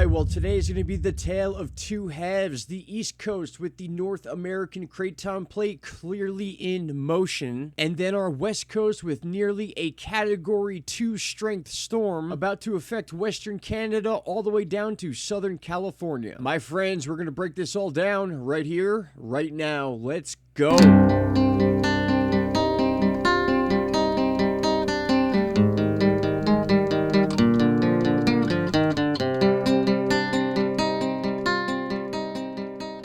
well, today is going to be the tale of two halves. The East Coast with the North American Craton plate clearly in motion, and then our West Coast with nearly a Category 2 strength storm about to affect Western Canada all the way down to Southern California. My friends, we're going to break this all down right here, right now. Let's go.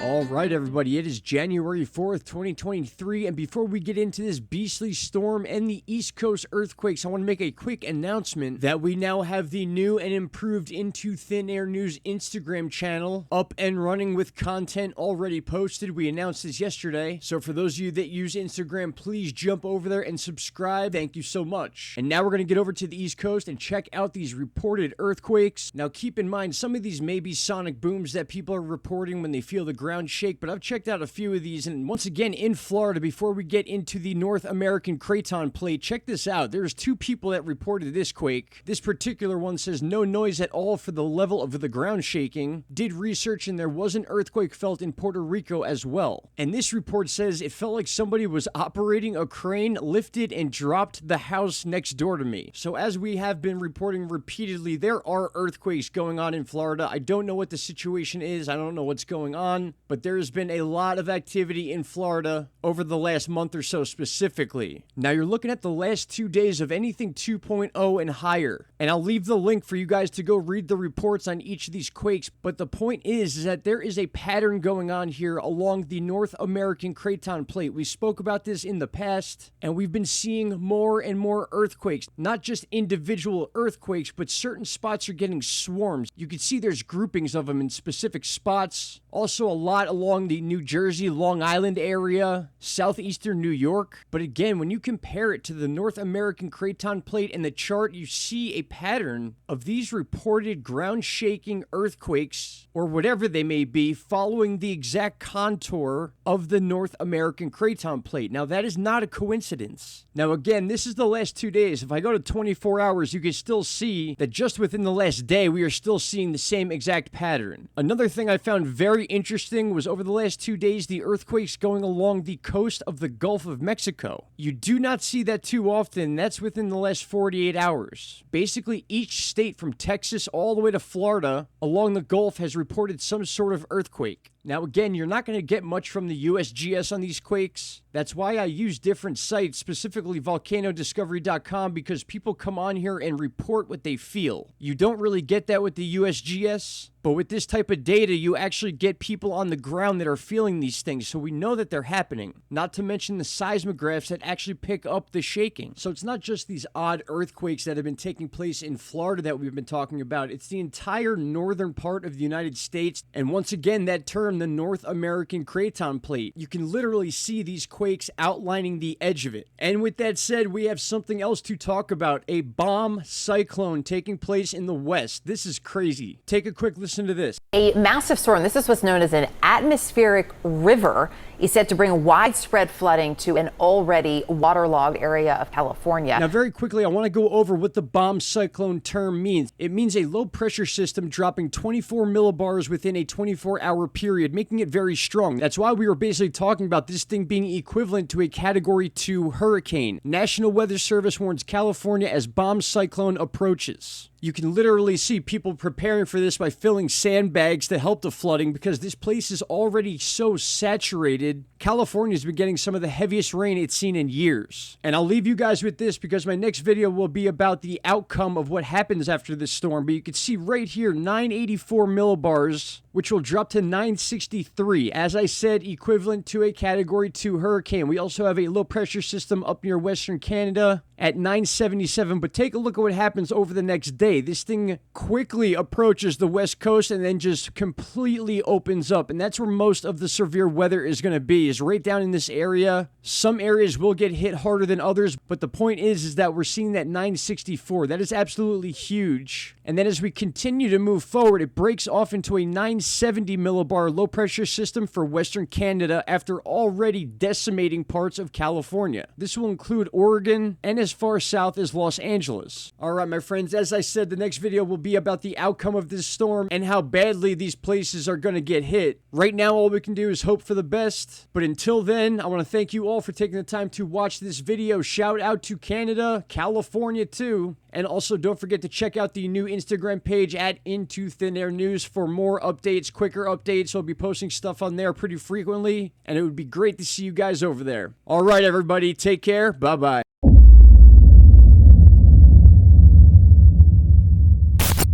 Alright everybody, it is January 4th, 2023, and before we get into this beastly storm and the East Coast earthquakes, I want to make a quick announcement that we now have the new and improved Into Thin Air News Instagram channel up and running with content already posted. We announced this yesterday, so for those of you that use Instagram, please jump over there and subscribe. Thank you so much. And now we're going to get over to the East Coast and check out these reported earthquakes. Now keep in mind, some of these may be sonic booms that people are reporting when they feel the ground shake, but I've checked out a few of these, and once again in Florida, before we get into the North American Craton plate, check this out. There's two people that reported this quake. This particular one says no noise at all for the level of the ground shaking. Did research and there was an earthquake felt in Puerto Rico as well. And this report says it felt like somebody was operating a crane, lifted and dropped the house next door to me. So as we have been reporting repeatedly, there are earthquakes going on in Florida. I don't know what the situation is. I don't know what's going on, but there's been a lot of activity in Florida over the last month or so specifically. Now you're looking at the last 2 days of anything 2.0 and higher. And I'll leave the link for you guys to go read the reports on each of these quakes. But the point is that there is a pattern going on here along the North American Craton plate. We spoke about this in the past, and we've been seeing more and more earthquakes. Not just individual earthquakes, but certain spots are getting swarms. You can see there's groupings of them in specific spots. Also a lot along the New Jersey, Long Island area, southeastern New York. But again, when you compare it to the North American Craton plate and the chart, you see a pattern of these reported ground-shaking earthquakes, or whatever they may be, following the exact contour of the North American Craton plate. Now, that is not a coincidence. Now, again, this is the last 2 days. If I go to 24 hours, you can still see that just within the last day, we are still seeing the same exact pattern. Another thing I found very interesting was over the last 2 days, the earthquakes going along the coast of the Gulf of Mexico. You do not see that too often. That's within the last 48 hours. Basically, each state from Texas all the way to Florida along the Gulf has reported some sort of earthquake. Now, again, you're not going to get much from the USGS on these quakes. That's why I use different sites, specifically volcanodiscovery.com, because people come on here and report what they feel. You don't really get that with the USGS, but with this type of data, you actually get people on the ground that are feeling these things, so we know that they're happening. Not to mention the seismographs that actually pick up the shaking. So it's not just these odd earthquakes that have been taking place in Florida that we've been talking about. It's the entire northern part of the United States, and once again, that term, the North American Craton plate. You can literally see these quakes outlining the edge of it. And with that said, we have something else to talk about. A bomb cyclone taking place in the west. This is crazy. Take a quick listen to this. A massive storm, this is what's known as an atmospheric river, is set to bring widespread flooding to an already waterlogged area of California. Now, very quickly, I want to go over what the bomb cyclone term means. It means a low pressure system dropping 24 millibars within a 24-hour period, making it very strong. That's why we were basically talking about this thing being equivalent to a Category 2 hurricane. National Weather Service warns California as bomb cyclone approaches. You can literally see people preparing for this by filling sandbags to help the flooding because this place is already so saturated. California's been getting some of the heaviest rain it's seen in years. And I'll leave you guys with this because my next video will be about the outcome of what happens after this storm. But you can see right here, 984 millibars, which will drop to 963. As I said, equivalent to a Category 2 hurricane. We also have a low pressure system up near Western Canada at 977. But take a look at what happens over the next day. This thing quickly approaches the west coast and then just completely opens up. And that's where most of the severe weather is going to be, is right down in this area. Some areas will get hit harder than others, but the point is that we're seeing that 964. That is absolutely huge. And then as we continue to move forward, it breaks off into a 970 millibar low pressure system for Western Canada after already decimating parts of California. This will include Oregon and as far south as Los Angeles. All right, my friends, as I said said, the next video will be about the outcome of this storm and how badly these places are going to get hit. Right now, all we can do is hope for the best. But until then, I want to thank you all for taking the time to watch this video. Shout out to Canada, California too. And also don't forget to check out the new Instagram page at Into Thin Air News for more updates, quicker updates. I'll be posting stuff on there pretty frequently, and it would be great to see you guys over there. All right, everybody, take care. Bye-bye.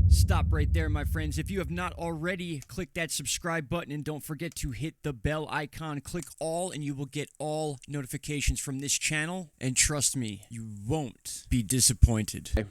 Stop right there, my friends. If you have not already, click that subscribe button and don't forget to hit the bell icon. Click all and you will get all notifications from this channel. And trust me, you won't be disappointed.